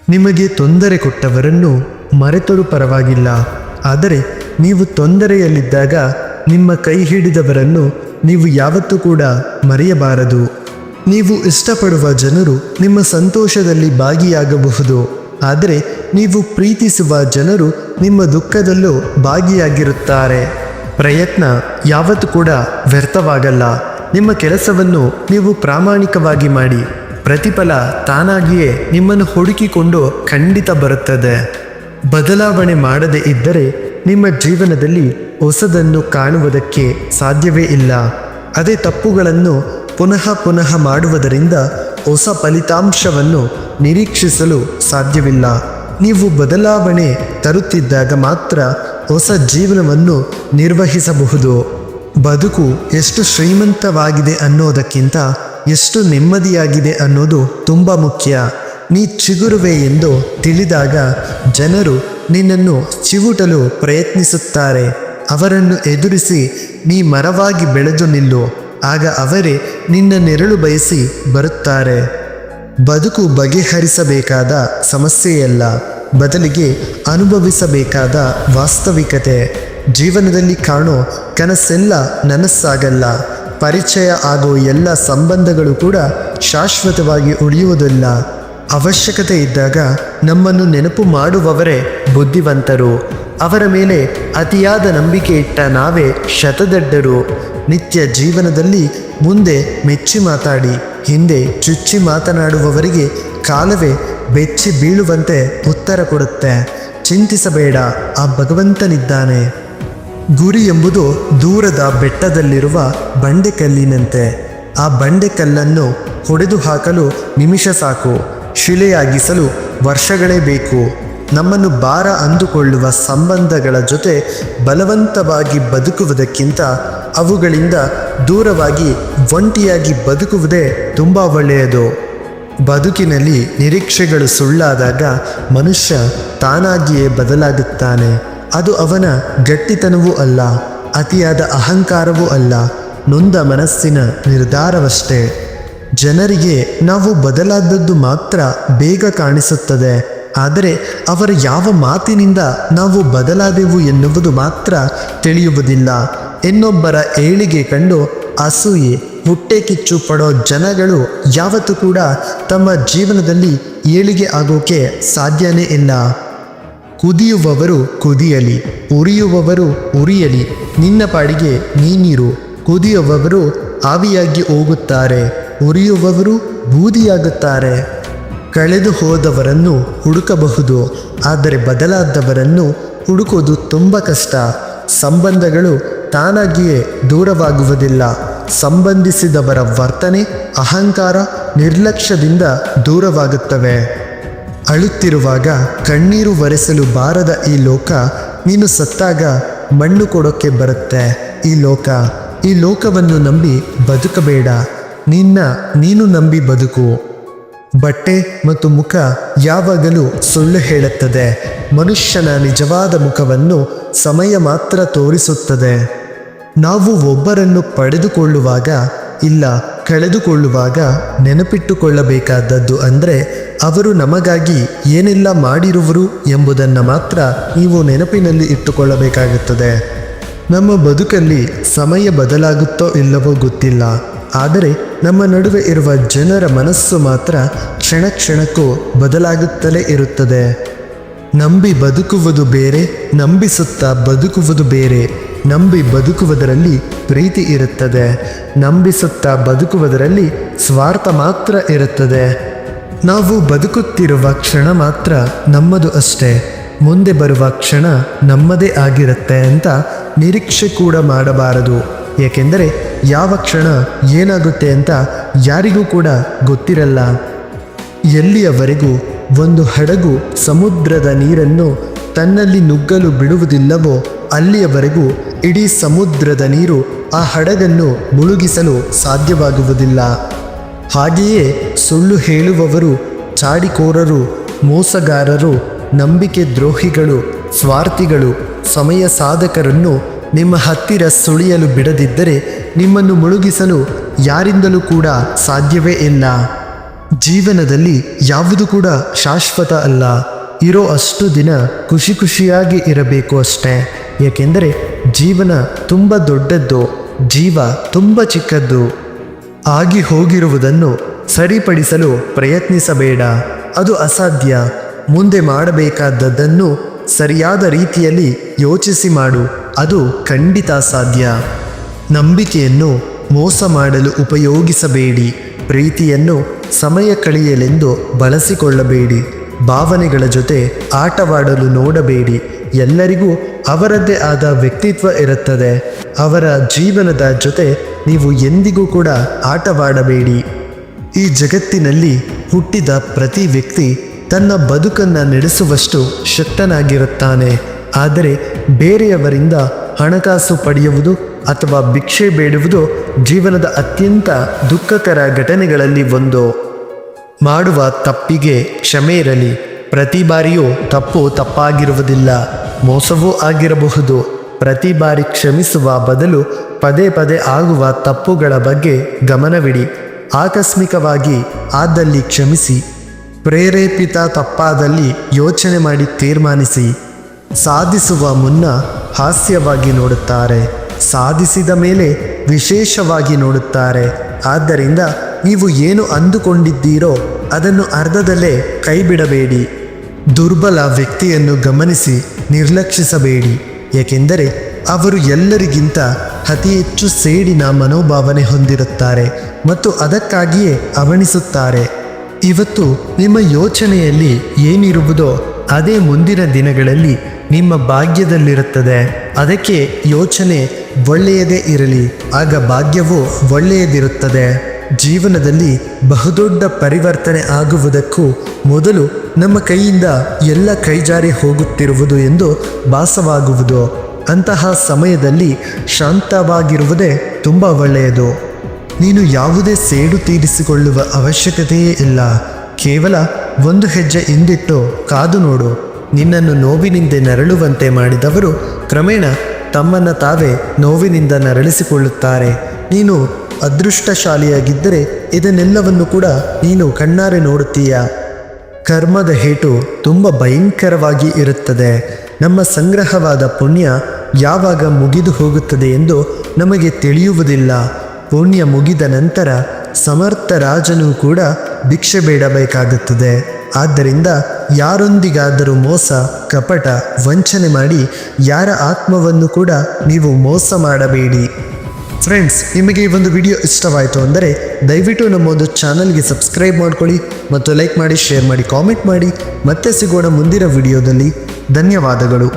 ನಿಮಗೆ ತೊಂದರೆ ಕೊಟ್ಟವರನ್ನು ಮರೆತರೂ ಪರವಾಗಿಲ್ಲ, ಆದರೆ ನೀವು ತೊಂದರೆಯಲ್ಲಿದ್ದಾಗ ನಿಮ್ಮ ಕೈ ಹಿಡಿದವರನ್ನು ನೀವು ಯಾವತ್ತೂ ಕೂಡ ಮರೆಯಬಾರದು. ನೀವು ಇಷ್ಟಪಡುವ ಜನರು ನಿಮ್ಮ ಸಂತೋಷದಲ್ಲಿ ಭಾಗಿಯಾಗಬಹುದು, ಆದರೆ ನೀವು ಪ್ರೀತಿಸುವ ಜನರು ನಿಮ್ಮ ದುಃಖದಲ್ಲೂ ಭಾಗಿಯಾಗಿರುತ್ತಾರೆ. ಪ್ರಯತ್ನ ಯಾವತ್ತೂ ಕೂಡ ವ್ಯರ್ಥವಾಗಲ್ಲ. ನಿಮ್ಮ ಕೆಲಸವನ್ನು ನೀವು ಪ್ರಾಮಾಣಿಕವಾಗಿ ಮಾಡಿ, ಪ್ರತಿಫಲ ತಾನಾಗಿಯೇ ನಿಮ್ಮನ್ನು ಹುಡುಕಿಕೊಂಡು ಖಂಡಿತ ಬರುತ್ತದೆ. ಬದಲಾವಣೆ ಮಾಡದೇ ಇದ್ದರೆ ನಿಮ್ಮ ಜೀವನದಲ್ಲಿ ಹೊಸದನ್ನು ಕಾಣುವುದಕ್ಕೆ ಸಾಧ್ಯವೇ ಇಲ್ಲ. ಅದೇ ತಪ್ಪುಗಳನ್ನು ಪುನಃ ಪುನಃ ಮಾಡುವುದರಿಂದ ಹೊಸ ಫಲಿತಾಂಶವನ್ನು ನಿರೀಕ್ಷಿಸಲು ಸಾಧ್ಯವಿಲ್ಲ. ನೀವು ಬದಲಾವಣೆ ತರುತ್ತಿದ್ದಾಗ ಮಾತ್ರ ಹೊಸ ಜೀವನವನ್ನು ನಿರ್ವಹಿಸಬಹುದು. ಬದುಕು ಎಷ್ಟು ಶ್ರೀಮಂತವಾಗಿದೆ ಅನ್ನೋದಕ್ಕಿಂತ ಎಷ್ಟು ನೆಮ್ಮದಿಯಾಗಿದೆ ಅನ್ನೋದು ತುಂಬ ಮುಖ್ಯ. ನೀ ಚಿಗುರುವೆ ಎಂದು ತಿಳಿದಾಗ ಜನರು ನಿನ್ನನ್ನು ಚಿವುಟಲು ಪ್ರಯತ್ನಿಸುತ್ತಾರೆ. ಅವರನ್ನು ಎದುರಿಸಿ ನೀ ಮರವಾಗಿ ಬೆಳೆದು ನಿಲ್ಲು, ಆಗ ಅವರೇ ನಿನ್ನ ನೆರಳು ಬಯಸಿ ಬರುತ್ತಾರೆ. ಬದುಕು ಬಗೆಹರಿಸಬೇಕಾದ ಸಮಸ್ಯೆಯಲ್ಲ, ಬದಲಿಗೆ ಅನುಭವಿಸಬೇಕಾದ ವಾಸ್ತವಿಕತೆ. ಜೀವನದಲ್ಲಿ ಕಾಣೋ ಕನಸೆಲ್ಲ ನನಸಾಗಲ್ಲ. ಪರಿಚಯ ಆಗೋ ಎಲ್ಲ ಸಂಬಂಧಗಳು ಕೂಡ ಶಾಶ್ವತವಾಗಿ ಉಳಿಯುವುದಿಲ್ಲ. ಅವಶ್ಯಕತೆ ಇದ್ದಾಗ ನಮ್ಮನ್ನು ನೆನಪು ಮಾಡುವವರೇ ಬುದ್ಧಿವಂತರು. ಅವರ ಮೇಲೆ ಅತಿಯಾದ ನಂಬಿಕೆ ಇಟ್ಟ ನಾವೇ ಶತದಡ್ಡರು. ನಿತ್ಯ ಜೀವನದಲ್ಲಿ ಮುಂದೆ ಮೆಚ್ಚಿ ಮಾತಾಡಿ, ಹಿಂದೆ ಚುಚ್ಚಿ ಮಾತನಾಡುವವರಿಗೆ ಕಾಲವೇ ಬೆಚ್ಚಿ ಬೀಳುವಂತೆ ಉತ್ತರ ಕೊಡುತ್ತೆ. ಚಿಂತಿಸಬೇಡ, ಆ ಭಗವಂತನಿದ್ದಾನೆ. ಗುರಿ ಎಂಬುದು ದೂರದ ಬೆಟ್ಟದಲ್ಲಿರುವ ಬಂಡೆಕಲ್ಲಿನಂತೆ. ಆ ಬಂಡೆಕಲ್ಲನ್ನು ಹೊಡೆದು ಹಾಕಲು ನಿಮಿಷ ಸಾಕು, ಶಿಲೆಯಾಗಿಸಲು ವರ್ಷಗಳೇ ಬೇಕು. ನಮ್ಮನ್ನು ಭಾರ ಅಂದುಕೊಳ್ಳುವ ಸಂಬಂಧಗಳ ಜೊತೆ ಬಲವಂತವಾಗಿ ಬದುಕುವುದಕ್ಕಿಂತ ಅವುಗಳಿಂದ ದೂರವಾಗಿ ಒಂಟಿಯಾಗಿ ಬದುಕುವುದೇ ತುಂಬ ಒಳ್ಳೆಯದು. ಬದುಕಿನಲ್ಲಿ ನಿರೀಕ್ಷೆಗಳು ಸುಳ್ಳಾದಾಗ ಮನುಷ್ಯ ತಾನಾಗಿಯೇ ಬದಲಾಗುತ್ತಾನೆ. ಅದು ಅವನ ಗಟ್ಟಿತನವೂ ಅಲ್ಲ, ಅತಿಯಾದ ಅಹಂಕಾರವೂ ಅಲ್ಲ, ನೊಂದ ಮನಸ್ಸಿನ ನಿರ್ಧಾರವಷ್ಟೇ. ಜನರಿಗೆ ನಾವು ಬದಲಾದದ್ದು ಮಾತ್ರ ಬೇಗ ಕಾಣಿಸುತ್ತದೆ, ಆದರೆ ಅವರ ಯಾವ ಮಾತಿನಿಂದ ನಾವು ಬದಲಾದೆವು ಎನ್ನುವುದು ಮಾತ್ರ ತಿಳಿಯುವುದಿಲ್ಲ. ಇನ್ನೊಬ್ಬರ ಏಳಿಗೆ ಕಂಡು ಅಸೂಯೆ, ಹೊಟ್ಟೆ ಕಿಚ್ಚು ಪಡೋ ಜನಗಳು ಯಾವತ್ತೂ ಕೂಡ ತಮ್ಮ ಜೀವನದಲ್ಲಿ ಏಳಿಗೆ ಆಗೋಕೆ ಸಾಧ್ಯನೇ ಇಲ್ಲ. ಕುದಿಯುವವರು ಕುದಿಯಲಿ, ಉರಿಯುವವರು ಉರಿಯಲಿ, ನಿನ್ನ ಪಾಡಿಗೆ ನೀನಿರು. ಕುದಿಯುವವರು ಆವಿಯಾಗಿ ಹೋಗುತ್ತಾರೆ, ಉರಿಯುವವರು ಬೂದಿಯಾಗುತ್ತಾರೆ. ಕಳೆದು ಹೋದವರನ್ನು ಹುಡುಕಬಹುದು, ಆದರೆ ಬದಲಾದವರನ್ನು ಹುಡುಕೋದು ತುಂಬ ಕಷ್ಟ. ಸಂಬಂಧಗಳು ತಾನಾಗಿಯೇ ದೂರವಾಗುವುದಿಲ್ಲ. ಸಂಬಂಧಿಸಿದವರ ವರ್ತನೆ, ಅಹಂಕಾರ, ನಿರ್ಲಕ್ಷ್ಯದಿಂದ ದೂರವಾಗುತ್ತವೆ. ಅಳುತ್ತಿರುವಾಗ ಕಣ್ಣೀರು ಒರೆಸಲು ಬಾರದ ಈ ಲೋಕ, ನೀನು ಸತ್ತಾಗ ಮಣ್ಣು ಕೊಡೋಕ್ಕೆ ಬರುತ್ತೆ ಈ ಲೋಕವನ್ನು ನಂಬಿ ಬದುಕಬೇಡ, ನೀನು ನಂಬಿ ಬದುಕು. ಬಟ್ಟೆ ಮತ್ತು ಮುಖ ಯಾವಾಗಲೂ ಸುಳ್ಳು ಹೇಳುತ್ತದೆ. ಮನುಷ್ಯನ ನಿಜವಾದ ಮುಖವನ್ನು ಸಮಯ ಮಾತ್ರ ತೋರಿಸುತ್ತದೆ. ನಾವು ಒಬ್ಬರನ್ನು ಪಡೆದುಕೊಳ್ಳುವಾಗ ಇಲ್ಲ ಕಳೆದುಕೊಳ್ಳುವಾಗ ನೆನಪಿಟ್ಟುಕೊಳ್ಳಬೇಕಾದದ್ದು ಅಂದರೆ ಅವರು ನಮಗಾಗಿ ಏನೆಲ್ಲ ಮಾಡಿರುವರು ಎಂಬುದನ್ನು ಮಾತ್ರ ನೀವು ನೆನಪಿನಲ್ಲಿ ಇಟ್ಟುಕೊಳ್ಳಬೇಕಾಗುತ್ತದೆ. ನಮ್ಮ ಬದುಕಲ್ಲಿ ಸಮಯ ಬದಲಾಗುತ್ತೋ ಇಲ್ಲವೋ ಗೊತ್ತಿಲ್ಲ, ಆದರೆ ನಮ್ಮ ನಡುವೆ ಇರುವ ಜನರ ಮನಸ್ಸು ಮಾತ್ರ ಕ್ಷಣ ಕ್ಷಣಕ್ಕೂ ಬದಲಾಗುತ್ತಲೇ ಇರುತ್ತದೆ. ನಂಬಿ ಬದುಕುವುದು ಬೇರೆ, ನಂಬಿಸುತ್ತಾ ಬದುಕುವುದು ಬೇರೆ. ನಂಬಿ ಬದುಕುವುದರಲ್ಲಿ ಪ್ರೀತಿ ಇರುತ್ತದೆ, ನಂಬಿಸುತ್ತಾ ಬದುಕುವುದರಲ್ಲಿ ಸ್ವಾರ್ಥ ಮಾತ್ರ ಇರುತ್ತದೆ. ನಾವು ಬದುಕುತ್ತಿರುವ ಕ್ಷಣ ಮಾತ್ರ ನಮ್ಮದು ಅಷ್ಟೇ, ಮುಂದೆ ಬರುವ ಕ್ಷಣ ನಮ್ಮದೇ ಆಗಿರುತ್ತೆ ಅಂತ ನಿರೀಕ್ಷೆ ಕೂಡ ಮಾಡಬಾರದು. ಏಕೆಂದರೆ ಯಾವ ಕ್ಷಣ ಏನಾಗುತ್ತೆ ಅಂತ ಯಾರಿಗೂ ಕೂಡ ಗೊತ್ತಿರಲ್ಲ. ಎಲ್ಲಿಯವರೆಗೂ ಒಂದು ಹಡಗು ಸಮುದ್ರದ ನೀರನ್ನು ತನ್ನಲ್ಲಿ ನುಗ್ಗಲು ಬಿಡುವುದಿಲ್ಲವೋ ಅಲ್ಲಿಯವರೆಗೂ ಇಡೀ ಸಮುದ್ರದ ನೀರು ಆ ಹಡಗನ್ನು ಮುಳುಗಿಸಲು ಸಾಧ್ಯವಾಗುವುದಿಲ್ಲ. ಹಾಗೆಯೇ ಸುಳ್ಳು ಹೇಳುವವರು, ಚಾಡಿಕೋರರು, ಮೋಸಗಾರರು, ನಂಬಿಕೆ ದ್ರೋಹಿಗಳು, ಸ್ವಾರ್ಥಿಗಳು, ಸಮಯ ಸಾಧಕರನ್ನು ನಿಮ್ಮ ಹತ್ತಿರ ಸುಳಿಯಲು ಬಿಡದಿದ್ದರೆ ನಿಮ್ಮನ್ನು ಮುಳುಗಿಸಲು ಯಾರಿಂದಲೂ ಕೂಡ ಸಾಧ್ಯವೇ ಇಲ್ಲ. ಜೀವನದಲ್ಲಿ ಯಾವುದು ಕೂಡ ಶಾಶ್ವತ ಅಲ್ಲ. ಇರೋ ಅಷ್ಟು ದಿನ ಖುಷಿಯಾಗಿ ಇರಬೇಕು ಅಷ್ಟೇ. ಏಕೆಂದರೆ ಜೀವನ ತುಂಬ ದೊಡ್ಡದ್ದು, ಜೀವ ತುಂಬ ಚಿಕ್ಕದ್ದು. ಆಗಿ ಹೋಗಿರುವುದನ್ನು ಸರಿಪಡಿಸಲು ಪ್ರಯತ್ನಿಸಬೇಡ, ಅದು ಅಸಾಧ್ಯ. ಮುಂದೆ ಮಾಡಬೇಕಾದದ್ದನ್ನು ಸರಿಯಾದ ರೀತಿಯಲ್ಲಿ ಯೋಚಿಸಿ ಮಾಡು, ಅದು ಖಂಡಿತ ಸಾಧ್ಯ. ನಂಬಿಕೆಯನ್ನು ಮೋಸ ಮಾಡಲು ಉಪಯೋಗಿಸಬೇಡಿ, ಪ್ರೀತಿಯನ್ನು ಸಮಯ ಕಳೆಯಲೆಂದು ಬಳಸಿಕೊಳ್ಳಬೇಡಿ, ಭಾವನೆಗಳ ಜೊತೆ ಆಟವಾಡಲು ನೋಡಬೇಡಿ. ಎಲ್ಲರಿಗೂ ಅವರದ್ದೇ ಆದ ವ್ಯಕ್ತಿತ್ವ ಇರುತ್ತದೆ. ಅವರ ಜೀವನದ ಜೊತೆ ನೀವು ಎಂದಿಗೂ ಕೂಡ ಆಟವಾಡಬೇಡಿ. ಈ ಜಗತ್ತಿನಲ್ಲಿ ಹುಟ್ಟಿದ ಪ್ರತಿ ವ್ಯಕ್ತಿ ತನ್ನ ಬದುಕನ್ನು ನಡೆಸುವಷ್ಟು ಶಕ್ತನಾಗಿರುತ್ತಾನೆ. ಆದರೆ ಬೇರೆಯವರಿಂದ ಹಣಕಾಸು ಪಡೆಯುವುದು ಅಥವಾ ಭಿಕ್ಷೆ ಬೇಡುವುದು ಜೀವನದ ಅತ್ಯಂತ ದುಃಖಕರ ಘಟನೆಗಳಲ್ಲಿ ಒಂದು. ಮಾಡುವ ತಪ್ಪಿಗೆ ಕ್ಷಮೆ ಇರಲಿ. ಪ್ರತಿ ಬಾರಿಯೂ ತಪ್ಪು ತಪ್ಪಾಗಿರುವುದಿಲ್ಲ, ಮೋಸವೂ ಆಗಿರಬಹುದು. ಪ್ರತಿ ಬಾರಿ ಕ್ಷಮಿಸುವ ಬದಲು ಪದೇ ಆಗುವ ತಪ್ಪುಗಳ ಬಗ್ಗೆ ಗಮನವಿಡಿ. ಆಕಸ್ಮಿಕವಾಗಿ ಆದಲ್ಲಿ ಕ್ಷಮಿಸಿ. ಪ್ರೇರೇಪಿತ ತಪ್ಪಾದಲ್ಲಿ ಯೋಚನೆ ಮಾಡಿ ತೀರ್ಮಾನಿಸಿ. ಸಾಧಿಸುವ ಮುನ್ನ ಹಾಸ್ಯವಾಗಿ ನೋಡುತ್ತಾರೆ, ಸಾಧಿಸಿದ ಮೇಲೆ ವಿಶೇಷವಾಗಿ ನೋಡುತ್ತಾರೆ. ಆದ್ದರಿಂದ ನೀವು ಏನು ಅಂದುಕೊಂಡಿದ್ದೀರೋ ಅದನ್ನು ಅರ್ಧದಲ್ಲೇ ಕೈಬಿಡಬೇಡಿ. ದುರ್ಬಲ ವ್ಯಕ್ತಿಯನ್ನು ಗಮನಿಸಿ ನಿರ್ಲಕ್ಷಿಸಬೇಡಿ, ಏಕೆಂದರೆ ಅವರು ಎಲ್ಲರಿಗಿಂತ ಅತಿ ಹೆಚ್ಚು ಸೇಡಿನ ಮನೋಭಾವನೆ ಹೊಂದಿರುತ್ತಾರೆ ಮತ್ತು ಅದಕ್ಕಾಗಿಯೇ ಅವಣಿಸುತ್ತಾರೆ. ಇವತ್ತು ನಿಮ್ಮ ಯೋಚನೆಯಲ್ಲಿ ಏನಿರುವುದೋ ಅದೇ ಮುಂದಿನ ದಿನಗಳಲ್ಲಿ ನಿಮ್ಮ ಭಾಗ್ಯದಲ್ಲಿರುತ್ತದೆ. ಅದಕ್ಕೆ ಯೋಚನೆ ಒಳ್ಳೆಯದೇ ಇರಲಿ, ಆಗ ಭಾಗ್ಯವೂ ಒಳ್ಳೆಯದಿರುತ್ತದೆ. ಜೀವನದಲ್ಲಿ ಬಹುದೊಡ್ಡ ಪರಿವರ್ತನೆ ಆಗುವುದಕ್ಕೂ ಮೊದಲು ನಮ್ಮ ಕೈಯಿಂದ ಎಲ್ಲ ಕೈಜಾರಿ ಹೋಗುತ್ತಿರುವುದು ಎಂದು ಭಾಸವಾಗುವುದು. ಅಂತಹ ಸಮಯದಲ್ಲಿ ಶಾಂತವಾಗಿರುವುದೇ ತುಂಬ ಒಳ್ಳೆಯದು. ನೀನು ಯಾವುದೇ ಸೇಡು ತೀರಿಸಿಕೊಳ್ಳುವ ಅವಶ್ಯಕತೆಯೇ ಇಲ್ಲ. ಕೇವಲ ಒಂದು ಹೆಜ್ಜೆ ಹಿಂದಿಟ್ಟು ಕಾದು ನೋಡು. ನಿನ್ನನ್ನು ನೋವಿನಿಂದ ನರಳುವಂತೆ ಮಾಡಿದವರು ಕ್ರಮೇಣ ತಮ್ಮನ್ನು ತಾವೇ ನೋವಿನಿಂದ ನರಳಿಸಿಕೊಳ್ಳುತ್ತಾರೆ. ನೀನು ಅದೃಷ್ಟಶಾಲಿಯಾಗಿದ್ದರೆ ಇದನ್ನೆಲ್ಲವನ್ನು ಕೂಡ ನೀನು ಕಣ್ಣಾರೆ ನೋಡುತ್ತೀಯ. ಕರ್ಮದ ಹೇಟು ತುಂಬ ಭಯಂಕರವಾಗಿ ಇರುತ್ತದೆ. ನಮ್ಮ ಸಂಗ್ರಹವಾದ ಪುಣ್ಯ ಯಾವಾಗ ಮುಗಿದು ಹೋಗುತ್ತದೆ ಎಂದು ನಮಗೆ ತಿಳಿಯುವುದಿಲ್ಲ. ಪುಣ್ಯ ಮುಗಿದ ನಂತರ ಸಮರ್ಥ ರಾಜನೂ ಕೂಡ ಭಿಕ್ಷೆ ಬೇಡಬೇಕಾಗುತ್ತದೆ. ಆದ್ದರಿಂದ ಯಾರೊಂದಿಗಾದರೂ ಮೋಸ, ಕಪಟ, ವಂಚನೆ ಮಾಡಿ ಯಾರ ಆತ್ಮವನ್ನು ಕೂಡ ನೀವು ಮೋಸ ಮಾಡಬೇಡಿ. ಫ್ರೆಂಡ್ಸ್, ನಿಮಗೆ ಈ ಒಂದು ವಿಡಿಯೋ ಇಷ್ಟವಾಯಿತು ಅಂದರೆ ದಯವಿಟ್ಟು ನಮ್ಮೊಂದು ಚಾನಲ್ಗೆ ಸಬ್ಸ್ಕ್ರೈಬ್ ಮಾಡ್ಕೊಳ್ಳಿ ಮತ್ತು ಲೈಕ್ ಮಾಡಿ, ಶೇರ್ ಮಾಡಿ, ಕಾಮೆಂಟ್ ಮಾಡಿ. ಮತ್ತೆ ಸಿಗೋಣ ಮುಂದಿನ ವಿಡಿಯೋದಲ್ಲಿ. ಧನ್ಯವಾದಗಳು.